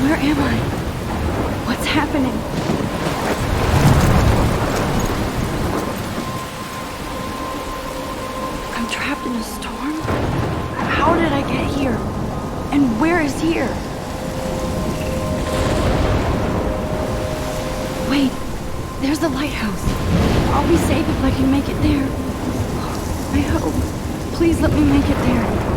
Where am I? What's happening? I'm trapped in a storm? How did I get here? And where is here? Wait, there's the lighthouse. I'll be safe if I can make it there. I hope. Please let me make it there.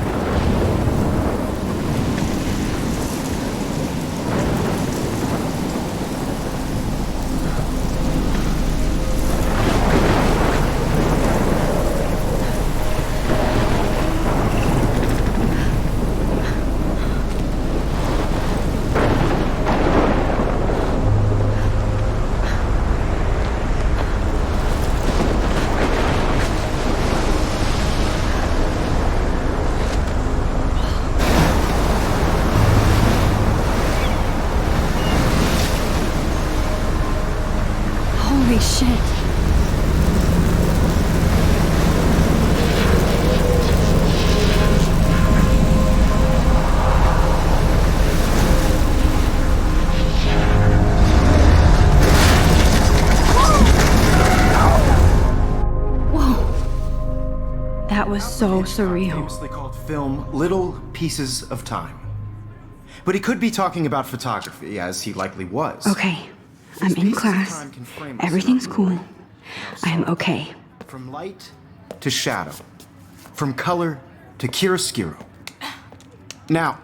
Holy shit. Whoa. That was so surreal. Famously called film Little Pieces of Time. But he could be talking about photography, as he likely was. Okay. I'm in class. Everything's cool. I'm okay. From light to shadow. From color to chiaroscuro. Now,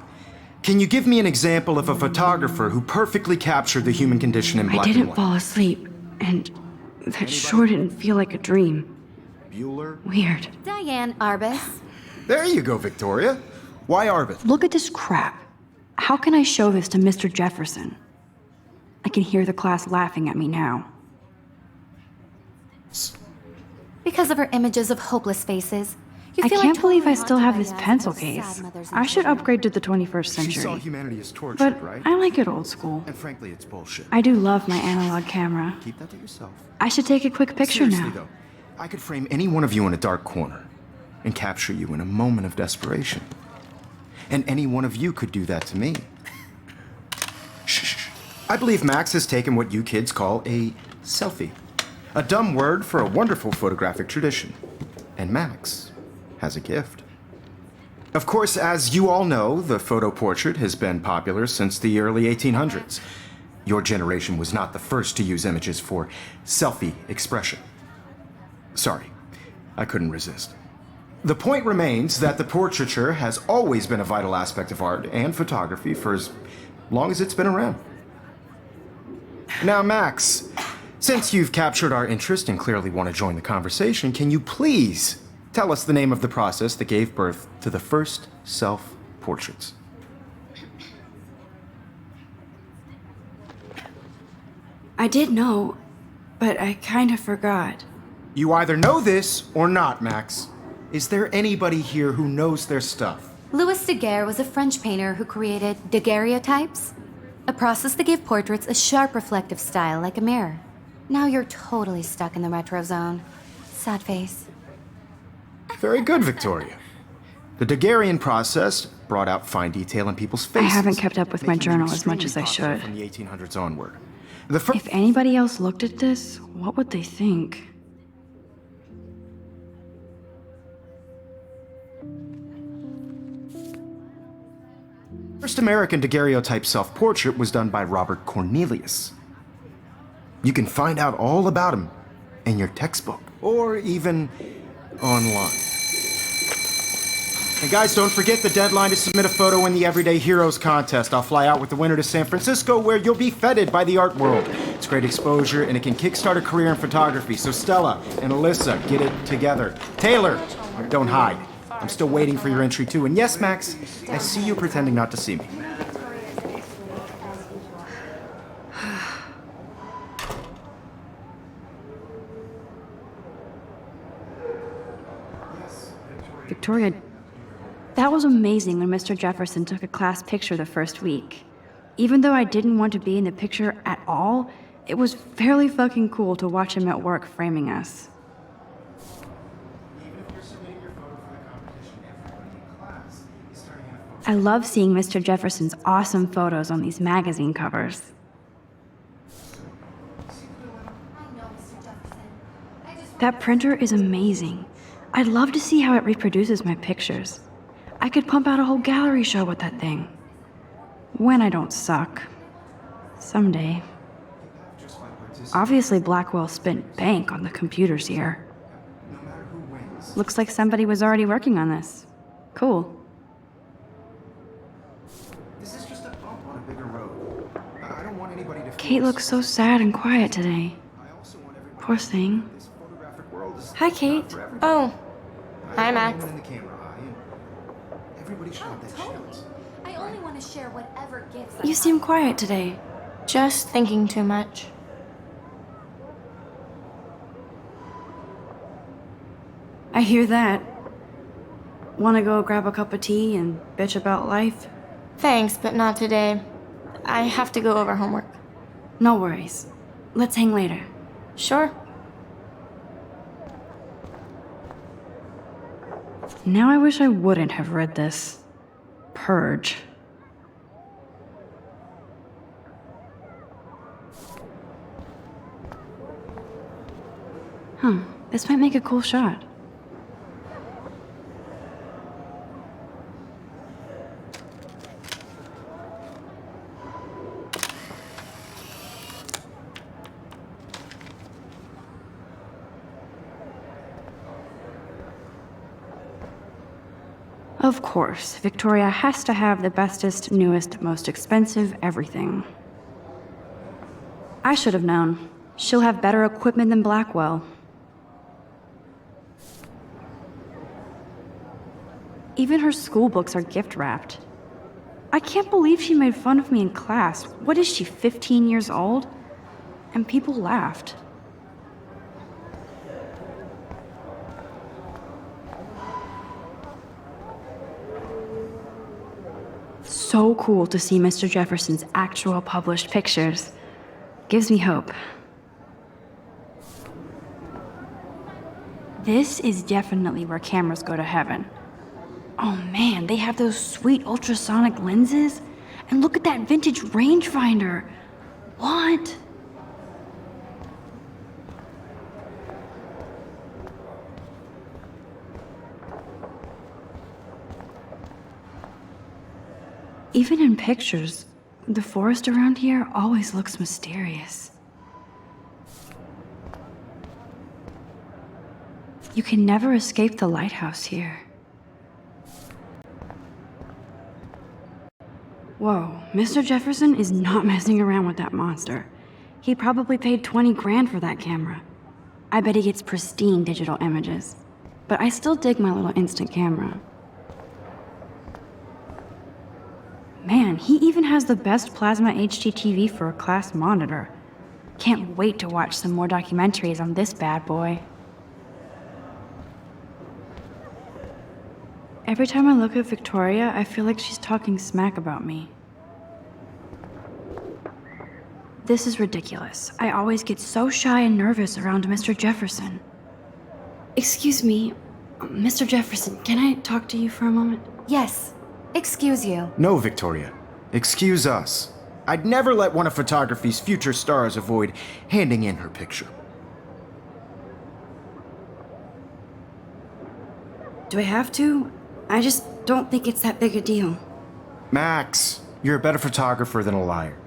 can you give me an example of a photographer who perfectly captured the human condition in black and I didn't white? fall asleep, and that sure didn't feel like a dream. Bueller? Weird. Diane Arbus. There you go, Victoria. Why Arbus? Look at this crap. How can I show this to Mr. Jefferson? I can hear the class laughing at me now. Because of her images of hopeless faces. I can't believe I still have this pencil case. I should upgrade to the 21st She saw century. humanity as tortured, But right? I like it old school. And frankly, it's bullshit. I do love my analog camera. Keep that to yourself. I should take a quick picture Seriously, now. though, I could frame any one of you in a dark corner and capture you in a moment of desperation. And any one of you could do that to me. Shh. I believe Max has taken what you kids call a selfie. A dumb word for a wonderful photographic tradition. And Max has a gift. Of course, as you all know, the photo portrait has been popular since the early 1800s. Your generation was not the first to use images for selfie expression. Sorry, I couldn't resist. The point remains that the portraiture has always been a vital aspect of art and photography for as long as it's been around. Now, Max, since you've captured our interest and clearly want to join the conversation, can you please tell us the name of the process that gave birth to the first self-portraits? I did know, but I kind of forgot. You either know this or not, Max. Is there anybody here who knows their stuff? Louis Daguerre was a French painter who created daguerreotypes, a process that gave portraits a sharp reflective style like a mirror. Now you're totally stuck in the retro zone. Sad face. Very good, Victoria. The Daguerrean process brought out fine detail in people's I faces. haven't kept up with my making them journal as much as I extremely popular should. From the 1800s onward. The first. If anybody else looked at this, what would they think? First American daguerreotype self-portrait was done by Robert Cornelius. You can find out all about him in your textbook, or even online. And guys, don't forget the deadline to submit a photo in the Everyday Heroes contest. I'll fly out with the winner to San Francisco, where you'll be feted by the art world. It's great exposure, and it can kickstart a career in photography. So Stella and Alyssa, get it together. Taylor, don't hide. I'm still waiting for your entry too. And yes, Max, I see you pretending not to see me. Victoria, that was amazing when Mr. Jefferson took a class picture the first week. Even though I didn't want to be in the picture at all, it was fairly fucking cool to watch him at work framing us. I love seeing Mr. Jefferson's awesome photos on these magazine covers. That printer is amazing. I'd love to see how it reproduces my pictures. I could pump out a whole gallery show with that thing. When I don't suck. Someday. Obviously, Blackwell spent bank on the computers here. Looks like somebody was already working on this. Cool. This is just a bump on a bigger road. I don't want anybody to. Kate looks so sad and quiet today. Poor thing. Hi, Kate. Oh, hi, Max. Everybody should have that chance. I only want to share whatever gifts. You seem quiet today. Just thinking too much. I hear that. Wanna go grab a cup of tea and bitch about life? Thanks, but not today. I have to go over homework. No worries. Let's hang later. Sure. Now I wish I wouldn't have read this. Purge. Huh, this might make a cool shot. Of course, Victoria has to have the bestest, newest, most expensive everything. I should have known. She'll have better equipment than Blackwell. Even her school books are gift wrapped. I can't believe she made fun of me in class. What is she, 15 years old? And people laughed. So cool to see Mr. Jefferson's actual published pictures. Gives me hope. This is definitely where cameras go to heaven. Oh man, they have those sweet ultrasonic lenses. And look at that vintage rangefinder. What? Even in pictures, the forest around here always looks mysterious. You can never escape the lighthouse here. Whoa, Mr. Jefferson is not messing around with that monster. He probably paid 20 grand for that camera. I bet he gets pristine digital images. But I still dig my little instant camera. Man, he even has the best plasma HDTV for a class monitor. Can't wait to watch some more documentaries on this bad boy. Every time I look at Victoria, I feel like she's talking smack about me. This is ridiculous. I always get so shy and nervous around Mr. Jefferson. Excuse me, Mr. Jefferson, can I talk to you for a moment? Yes. Excuse you. No, Victoria. Excuse us. I'd never let one of photography's future stars avoid handing in her picture. Do I have to? I just don't think it's that big a deal. Max, you're a better photographer than a liar.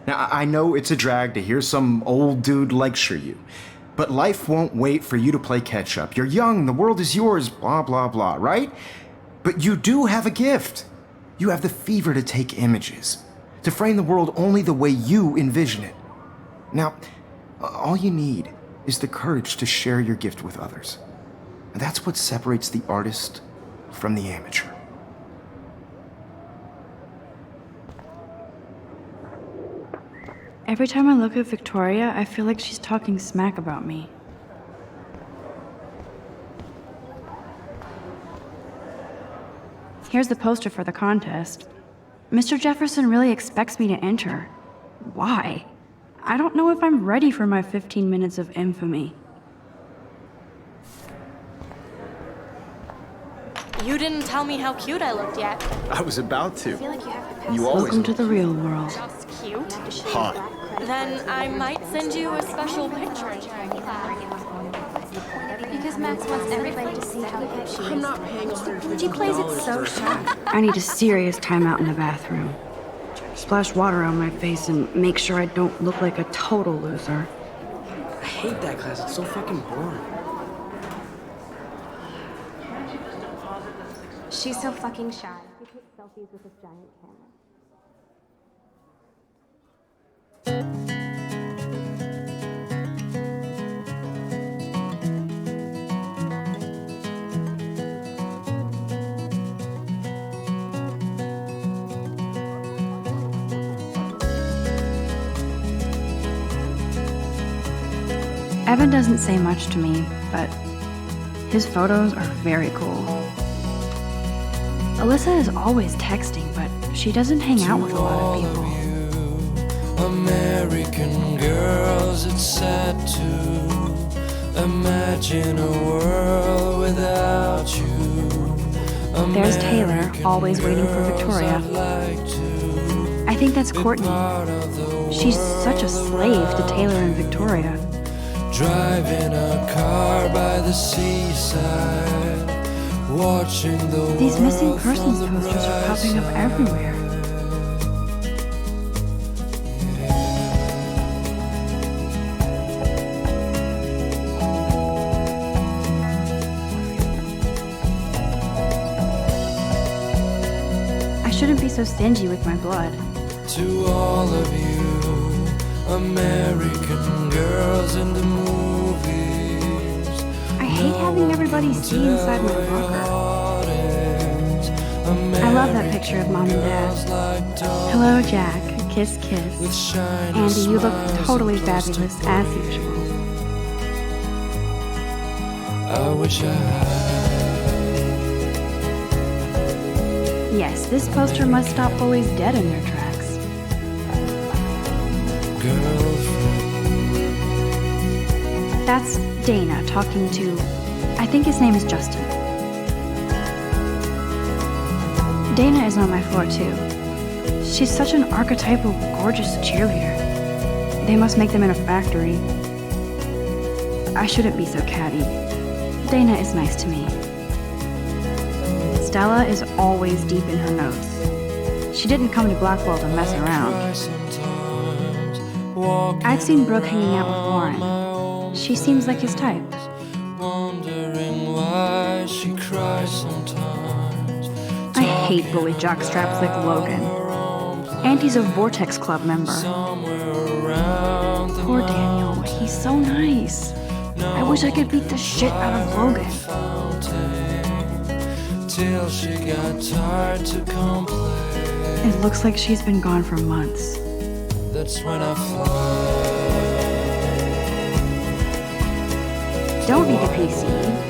Now, I know it's a drag to hear some old dude lecture you, but life won't wait for you to play catch up. You're young, the world is yours, blah, blah, blah, right? But you do have a gift. You have the fever to take images, to frame the world only the way you envision it. Now, all you need is the courage to share your gift with others. And that's what separates the artist from the amateur. Every time I look at Victoria, I feel like she's talking smack about me. Here's the poster for the contest. Mr. Jefferson really expects me to enter. Why? I don't know if I'm ready for my 15 minutes of infamy. You didn't tell me how cute I looked yet. I was about to. Feel like you have to pass. You always Welcome to the real world. Just cute. hot. Then I might send you a special picture. Because Max wants everybody to see how good she is. I'm not paying $150. She plays it so sharp. I need a serious timeout in the bathroom. Splash water on my face and make sure I don't look like a total loser. I hate that class. It's so fucking boring. She's so fucking shy. She takes selfies with this giant camera. Evan doesn't say much to me, but his photos are very cool. Alyssa is always texting, but she doesn't hang out with a lot of people. American girls, it's sad to imagine a world without you. There's Taylor, always waiting for Victoria. I think that's Courtney. She's such a slave to Taylor and Victoria. Driving a car by the seaside, watching the These missing world persons from the posters are popping up bright everywhere. I shouldn't be so stingy with my blood. To all of you, American girls in the movies. I hate having everybody see inside my locker. I love that picture of Mom and Dad. Hello, Jack. Kiss, kiss. Andy, you look totally fabulous, as usual. I wish I had Yes, this poster must stop bullies dead in their tracks. girlfriend. That's Dana talking to, I think his name is Justin. Dana is on my floor too. She's such an archetypal, gorgeous cheerleader. They must make them in a factory. I shouldn't be so catty. Dana is nice to me. Stella is always deep in her notes. She didn't come to Blackwell to mess around. I've seen Brooke hanging out with Warren. She seems like his type. Wondering why she cries sometimes. I hate bully jockstraps like Logan. And he's a Vortex Club member. Somewhere around the Poor Daniel, he's so nice. I wish I could beat the shit out of Logan. till she got tired to complain. It looks like she's been gone for months. That's when I fly. Don't need a PC,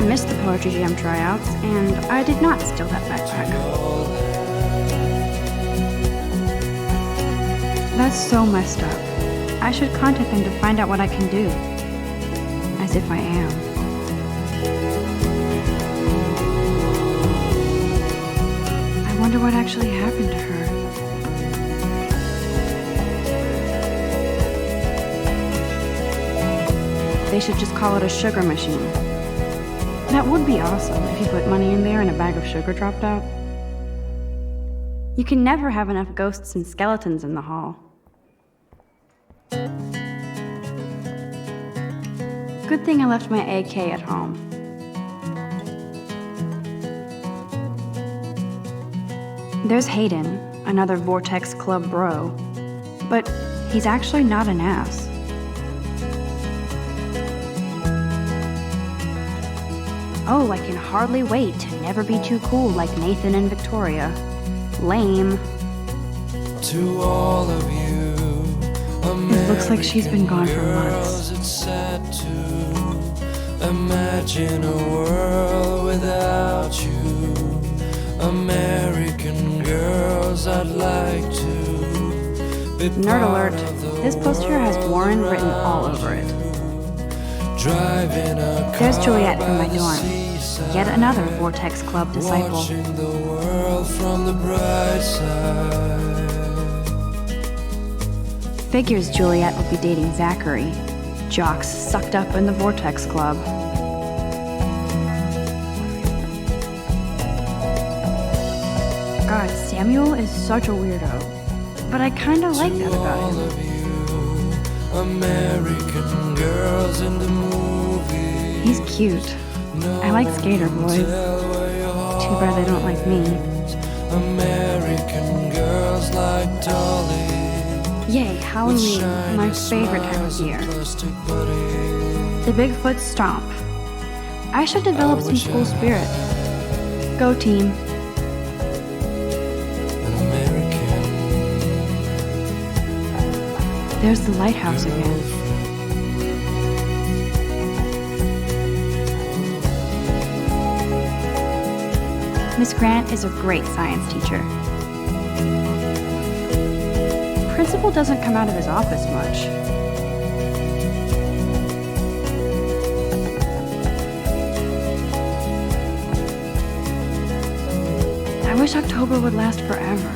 missed the Poetry Jam tryouts, and I did not steal that backpack. That's so messed up. I should contact them to find out what I can do. As if I am. I wonder what actually happened to her. They should just call it a sugar machine. That would be awesome if you put money in there and a bag of sugar dropped out. You can never have enough ghosts and skeletons in the hall. Good thing I left my AK at home. There's Hayden, another Vortex Club bro. But he's actually not an ass. Oh, I can hardly wait to never be too cool like Nathan and Victoria. Lame. To all of you, It looks like she's been gone for months. It's sad to imagine a world without you. American girls, I'd like to be Nerd alert. part of the This poster has world Warren written all around over it. you. Driving a There's car Juliet from by my the dorm. seaside, Yet another Vortex Club disciple. watching the world from the bright side. Figures Juliet will be dating Zachary. Jocks sucked up in the Vortex Club. God, Samuel is such a weirdo. But I kinda like that about All him. of you, American girls in the movies. He's cute. I like skater boys. Too bad they don't like me. American girls like Dolly. Yay, Halloween, my favorite time of year. The Bigfoot Stomp. I should develop some school spirit. Go team. There's the lighthouse again. Miss Grant is a great science teacher. Principal doesn't come out of his office much. I wish October would last forever.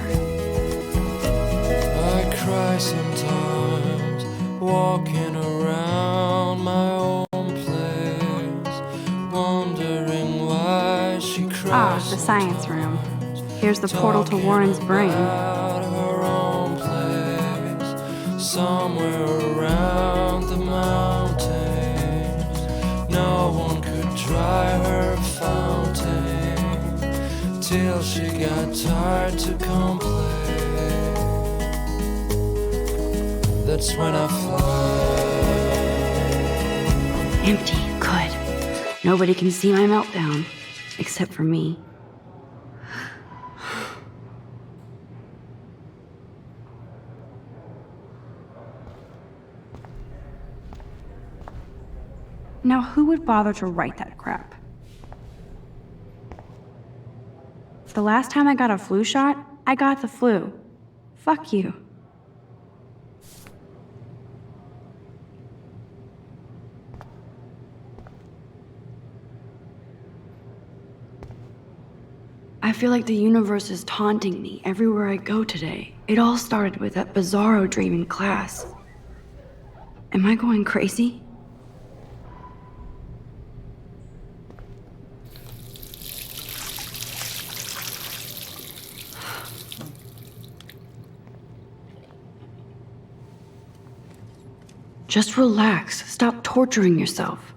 I cry sometimes, walking around my own place, wondering why she cries. Ah, the science room. Here's the portal to Warren's brain. Out of her own place, somewhere around the mountains. No one could dry her fountain till she got tired to complain. That's when I fly. Empty. Good. Nobody can see my meltdown. Except for me. Now, who would bother to write that crap? The last time I got a flu shot, I got the flu. Fuck you. I feel like the universe is taunting me everywhere I go today. It all started with that bizarro dream in class. Am I going crazy? Just relax. Stop torturing yourself.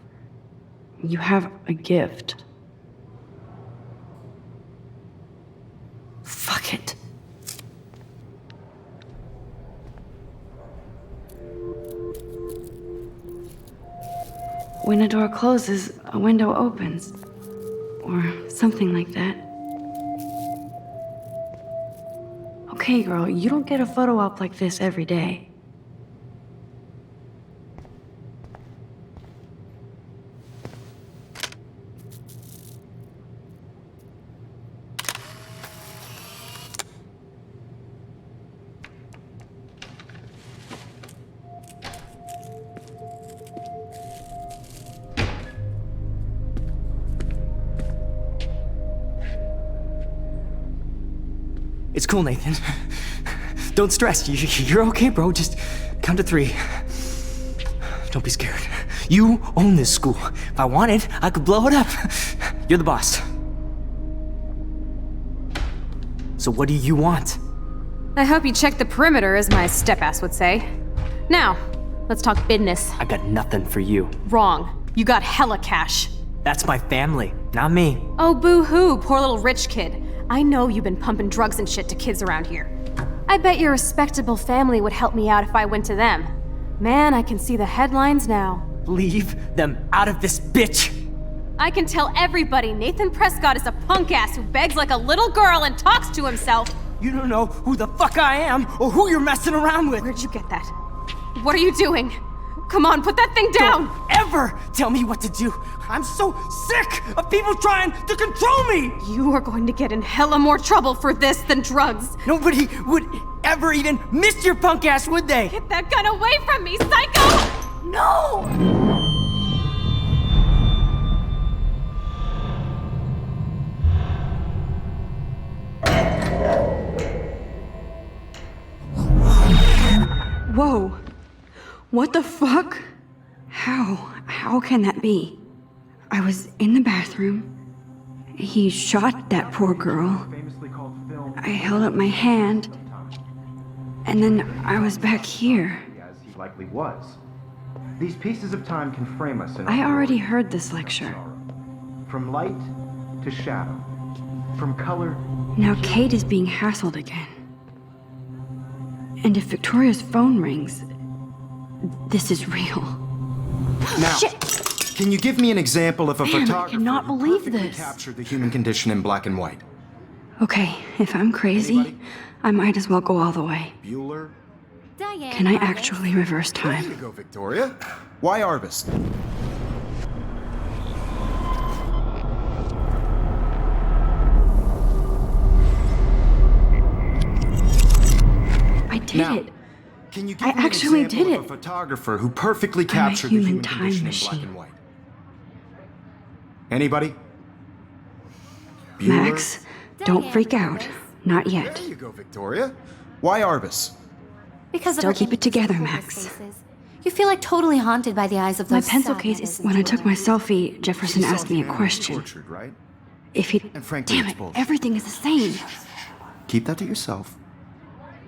You have a gift. Fuck it. When a door closes, a window opens. Or something like that. Okay, girl, you don't get a photo op like this every day. It's cool, Nathan. Don't stress. You're okay, bro. Just count to 3. Don't be scared. You own this school. If I wanted, I could blow it up. You're the boss. So what do you want? I hope you checked the perimeter, as my step-ass would say. Now, let's talk business. I got nothing for you. Wrong. You got hella cash. That's my family, not me. Oh, boo-hoo, poor little rich kid. I know you've been pumping drugs and shit to kids around here. I bet your respectable family would help me out if I went to them. Man, I can see the headlines now. Leave them out of this bitch. I can tell everybody Nathan Prescott is a punk ass who begs like a little girl and talks to himself. You don't know who the fuck I am or who you're messing around with. Where'd you get that? What are you doing? Come on, put that thing down! Don't ever tell me what to do. I'm so sick of people trying to control me. You are going to get in hella more trouble for this than drugs. Nobody would ever even miss your punk ass, would they? Get that gun away from me, psycho! No! Whoa. What the fuck? How can that be? I was in the bathroom. He shot that poor girl. I held up my hand. And then I was back here. As he likely was. These pieces of time can frame us in I already heard this lecture. from light to shadow, from color. Now Kate is being hassled again. And if Victoria's phone rings, this is real. Now, can you give me an example of a Man, I photographer cannot who believe perfectly this. captured the human condition in black and white? Okay, if I'm crazy, Anybody? I might as well go all the way. Bueller? Diane Can I Arbus. actually reverse There you time? go, Victoria. Why Arbus? I did Now, it. Can you give I me actually an example did of it. a photographer who perfectly I'm a captured the human human time condition in black machine. and white? Anybody? Bueller? Max, don't Diane freak out. Arbus. Not There yet. you go, Victoria. Why Arbus? Because Still of her keep it together, portrait Max. faces. You feel like totally haunted by the eyes of My those pencil sad case is medicine when I took my dealers. selfie, Jefferson You saw asked me a humanity question. Tortured, right? If he And frankly, Damn it's it, bullshit. everything is the same. Keep that to yourself.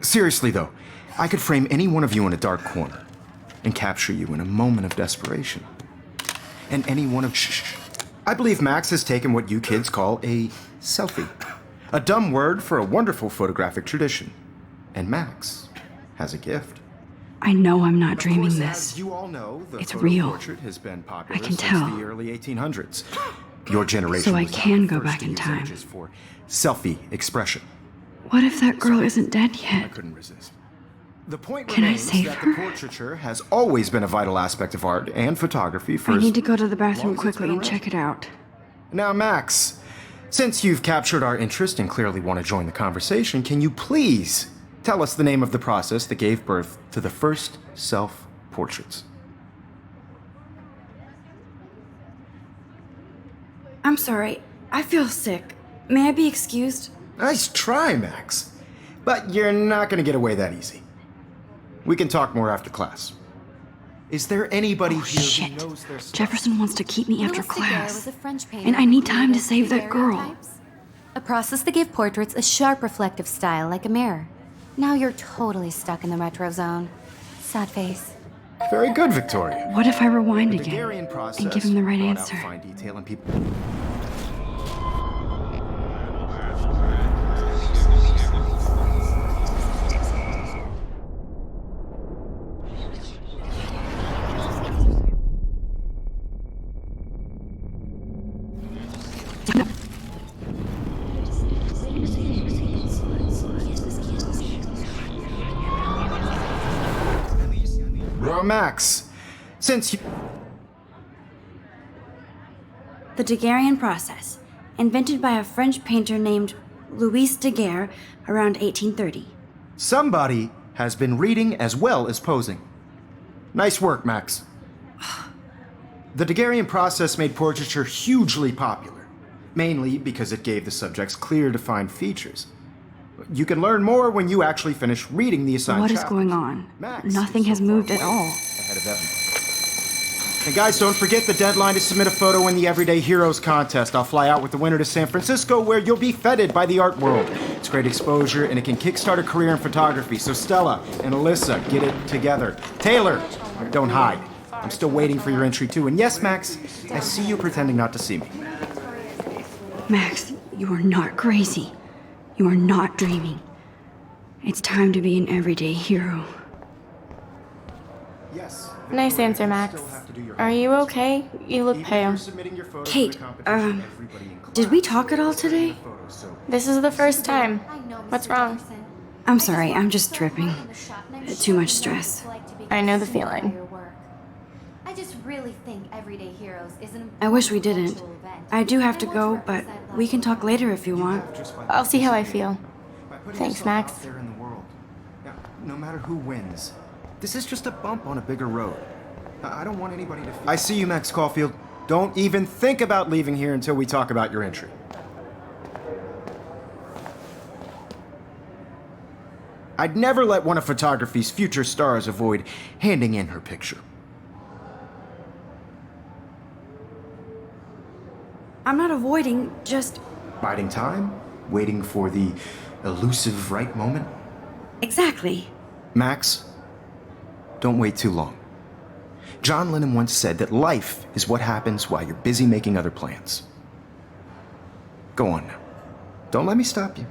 Seriously, though, I could frame any one of you in a dark corner and capture you in a moment of desperation. And any one of... Shh. I believe Max has taken what you kids call a selfie. A dumb word for a wonderful photographic tradition. And Max has a gift. I know I'm not Of dreaming course, this. As you all know, the It's photo real. portrait has been popular I can since tell. the early 1800s. Your generation So I was not can the go first back to in use time. images for selfie expression. What if that girl isn't dead I yet? couldn't resist. The point Can I remains save that her? the portraiture has always been a vital aspect of art and photography for I as need to go to the long bathroom as it's quickly been and around. check it out. Now, Max, since you've captured our interest and clearly want to join the conversation, can you please tell us the name of the process that gave birth to the first self-portraits? I'm sorry. I feel sick. May I be excused? Nice try, Max. But you're not going to get away that easy. We can talk more after class. Is there anybody Oh, here shit. who knows their stuff? Jefferson wants to keep me after Louis Daguerre class. was a French painter And I who need time to created save that girl. daguerreotypes, a process that gave portraits a sharp reflective style like a mirror. Now you're totally stuck in the retro zone. Sad face. Very good, Victoria. What if I rewind The again Daguerrean process and give him the right brought out answer? fine detail and people. Well, Max, since you... The Daguerrean process, invented by a French painter named Louis Daguerre around 1830. Somebody has been reading as well as posing. Nice work, Max. The Daguerrean process made portraiture hugely popular, mainly because it gave the subjects clear, defined features. You can learn more when you actually finish reading the assigned What is chapters. going on? Max Nothing is has so far moved at way all. Ahead of everyone. And guys, don't forget the deadline to submit a photo in the Everyday Heroes contest. I'll fly out with the winner to San Francisco, where you'll be feted by the art world. It's great exposure, and it can kickstart a career in photography. So Stella and Alyssa, get it together. Taylor, don't hide. I'm still waiting for your entry too. And yes, Max, I see you pretending not to see me. Max, you are not crazy. You are not dreaming. It's time to be an everyday hero. Yes. Nice answer, Max. Are you okay? You look pale. Kate, did we talk at all today? This is the first time. What's wrong? I'm sorry, I'm just tripping. Too much stress. I know the feeling. I just really think Everyday Heroes is an I wish we didn't. I do have to go, but we can talk later if you want. I'll see how I feel. Thanks, Max. No matter who wins, this is just a bump on a bigger road. I don't want anybody to feel... I see you, Max Caulfield. Don't even think about leaving here until we talk about your entry. I'd never let one of photography's future stars avoid handing in her picture. I'm not avoiding, just... Biding time? Waiting for the elusive right moment? Exactly. Max, don't wait too long. John Lennon once said that life is what happens while you're busy making other plans. Go on now. Don't let me stop you.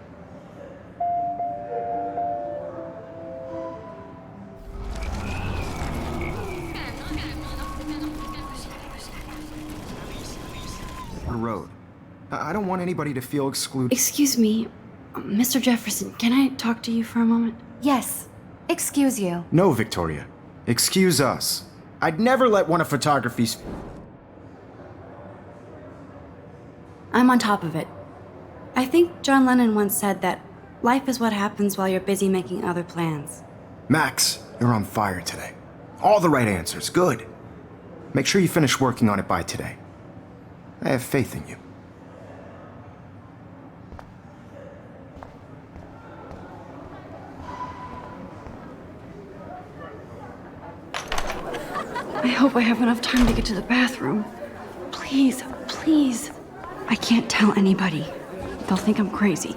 The road. I don't want anybody to feel excluded. Excuse me, Mr. Jefferson, can I talk to you for a moment? Yes. Excuse you. No, Victoria. Excuse us. I'd never let one of photography's... I'm on top of it. I think John Lennon once said that life is what happens while you're busy making other plans. Max, you're on fire today. All the right answers. Good. Make sure you finish working on it by today. I have faith in you. I hope I have enough time to get to the bathroom. Please, please. I can't tell anybody. They'll think I'm crazy.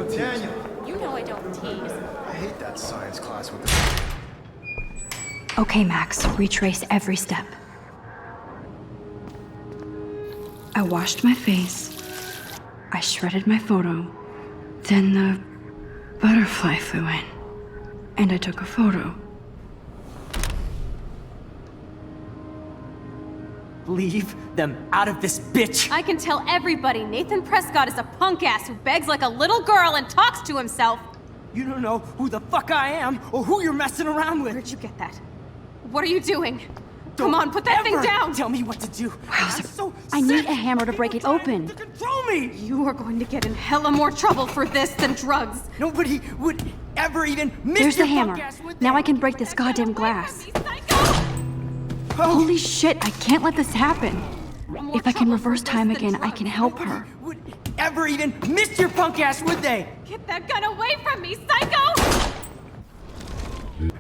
Daniel, You know I don't tease. I hate that science class with the... Okay, Max, retrace every step. I washed my face. I shredded my photo. Then the butterfly flew in. And I took a photo. Leave them out of this bitch! I can tell everybody Nathan Prescott is a punk ass who begs like a little girl and talks to himself. You don't know who the fuck I am or who you're messing around with! Where'd you get that? What are you doing? Come on, put that thing Ever down! Tell me what to do! I'm so I need sick a hammer to of break people it open. trying to control me! You are going to get in hella more trouble for this than drugs. Nobody would ever even miss There's your the hammer. punk ass, would Now they? I can break this goddamn glass. Get that gun away from me, psycho! Holy shit, I can't let this happen. More If I can trouble reverse for this time than again, I drugs. can help her. Nobody would ever even miss your punk ass, would they? Get that gun away from me, psycho!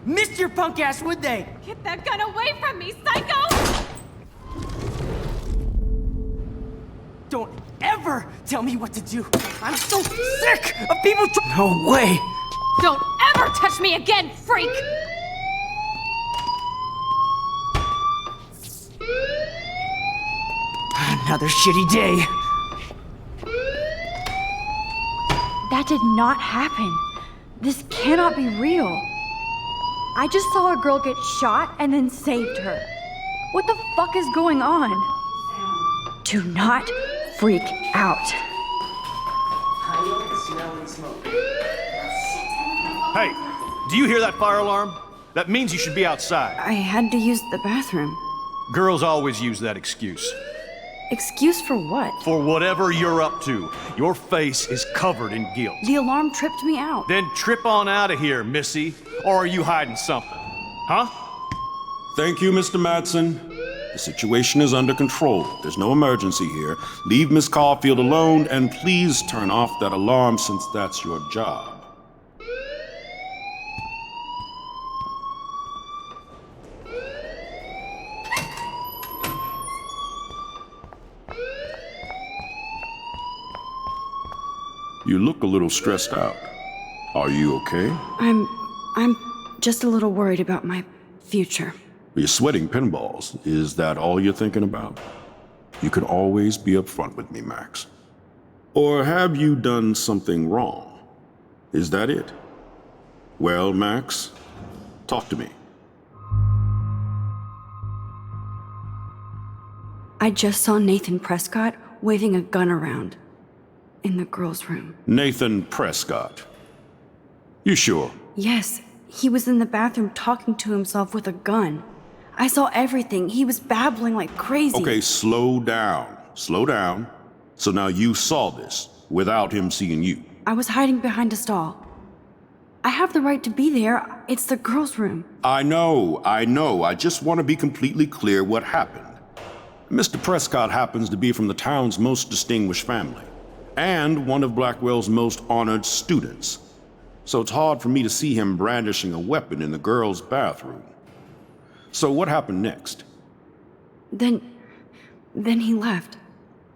Miss your punk ass, would they? Get that gun away from me, psycho! Don't ever tell me what to do. I'm so sick of people No way! Don't ever touch me again, freak! Another shitty day. That did not happen. This cannot be real. I just saw a girl get shot and then saved her. What the fuck is going on? Do not freak out. Hey, do you hear that fire alarm? That means you should be outside. I had to use the bathroom. Girls always use that excuse. Excuse for what? For whatever you're up to, your face is covered in guilt. The alarm tripped me out. Then trip on out of here, Missy. Or are you hiding something? Huh? Thank you, Mr. Madsen. The situation is under control. There's no emergency here. Leave Miss Caulfield alone, and please turn off that alarm since that's your job. You look a little stressed out. Are you okay? I'm just a little worried about my future. You're sweating pinballs. Is that all you're thinking about? You can always be upfront with me, Max. Or have you done something wrong? Is that it? Well, Max, talk to me. I just saw Nathan Prescott waving a gun around in the girls' room. Nathan Prescott. You sure? Yes, he was in the bathroom talking to himself with a gun. I saw everything. He was babbling like crazy. Okay, slow down. Slow down. So now you saw this without him seeing you. I was hiding behind a stall. I have the right to be there. It's the girls' room. I know. I just want to be completely clear what happened. Mr. Prescott happens to be from the town's most distinguished family, and one of Blackwell's most honored students. So it's hard for me to see him brandishing a weapon in the girls' bathroom. So what happened next? Then he left.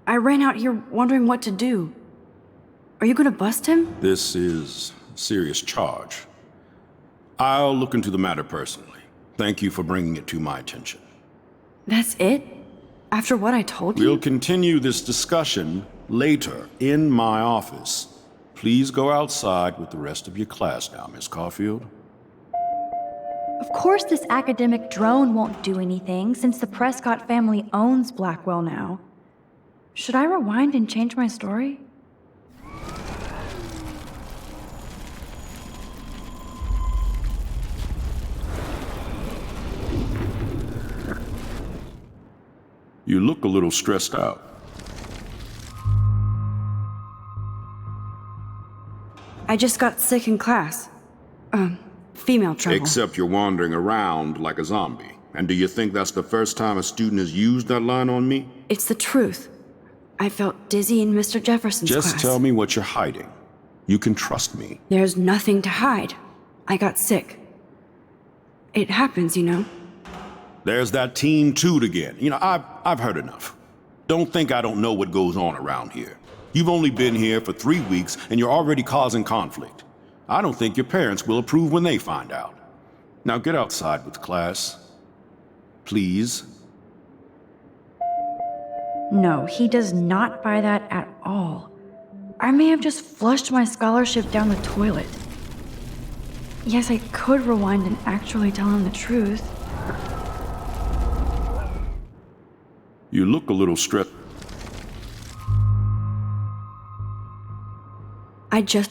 I ran out here wondering what to do. Are you gonna bust him? This is a serious charge. I'll look into the matter personally. Thank you for bringing it to my attention. That's it? After what I told you? We'll continue this discussion later in my office. Please go outside with the rest of your class now, Miss Caulfield. Of course this academic drone won't do anything since the Prescott family owns Blackwell now. Should I rewind and change my story? You look a little stressed out. I just got sick in class. Female trouble. Except you're wandering around like a zombie. And do you think that's the first time a student has used that line on me? It's the truth. I felt dizzy in Mr. Jefferson's class. Just tell me what you're hiding. You can trust me. There's nothing to hide. I got sick. It happens, you know. There's that teen toot again. You know, I've heard enough. Don't think I don't know what goes on around here. You've only been here for 3 weeks and you're already causing conflict. I don't think your parents will approve when they find out. Now get outside with class. Please. No, he does not buy that at all. I may have just flushed my scholarship down the toilet. Yes, I could rewind and actually tell him the truth. You look a little stressed. I just